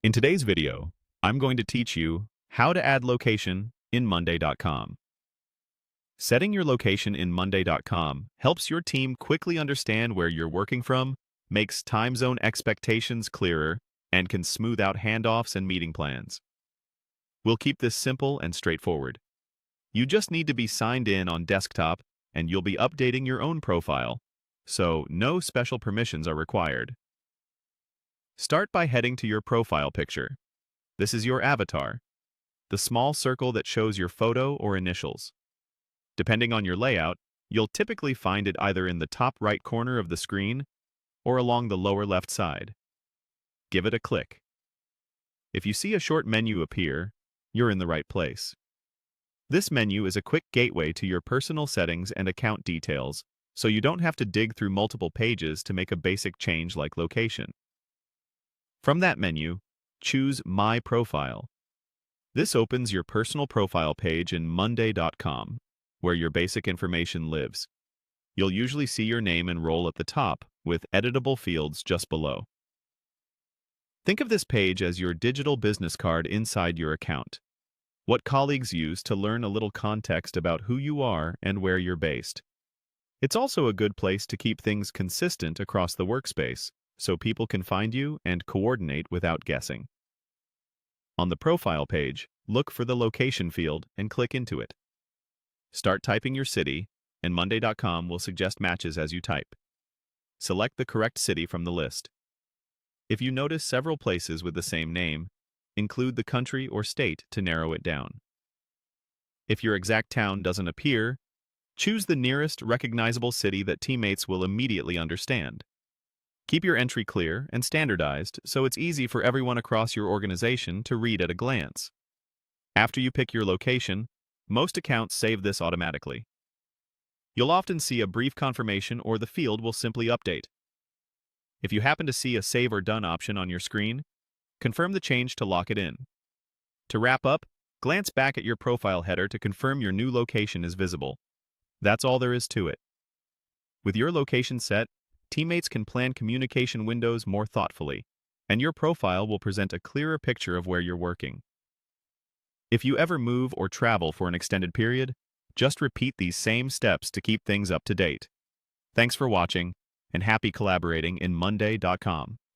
In today's video, I'm going to teach you how to add location in Monday.com. Setting your location in Monday.com helps your team quickly understand where you're working from, makes time zone expectations clearer, and can smooth out handoffs and meeting plans. We'll keep this simple and straightforward. You just need to be signed in on desktop and you'll be updating your own profile, so no special permissions are required. Start by heading to your profile picture. This is your avatar, the small circle that shows your photo or initials. Depending on your layout, you'll typically find it either in the top right corner of the screen or along the lower left side. Give it a click. If you see a short menu appear, you're in the right place. This menu is a quick gateway to your personal settings and account details, so you don't have to dig through multiple pages to make a basic change like location. From that menu, choose My Profile. This opens your personal profile page in Monday.com, where your basic information lives. You'll usually see your name and role at the top, with editable fields just below. Think of this page as your digital business card inside your account, what colleagues use to learn a little context about who you are and where you're based. It's also a good place to keep things consistent across the workspace, so people can find you and coordinate without guessing. On the profile page, look for the location field and click into it. Start typing your city, and Monday.com will suggest matches as you type. Select the correct city from the list. If you notice several places with the same name, include the country or state to narrow it down. If your exact town doesn't appear, choose the nearest recognizable city that teammates will immediately understand. Keep your entry clear and standardized so it's easy for everyone across your organization to read at a glance. After you pick your location, most accounts save this automatically. You'll often see a brief confirmation or the field will simply update. If you happen to see a Save or Done option on your screen, confirm the change to lock it in. To wrap up, glance back at your profile header to confirm your new location is visible. That's all there is to it. With your location set, teammates can plan communication windows more thoughtfully, and your profile will present a clearer picture of where you're working. If you ever move or travel for an extended period, just repeat these same steps to keep things up to date. Thanks for watching, and happy collaborating in Monday.com.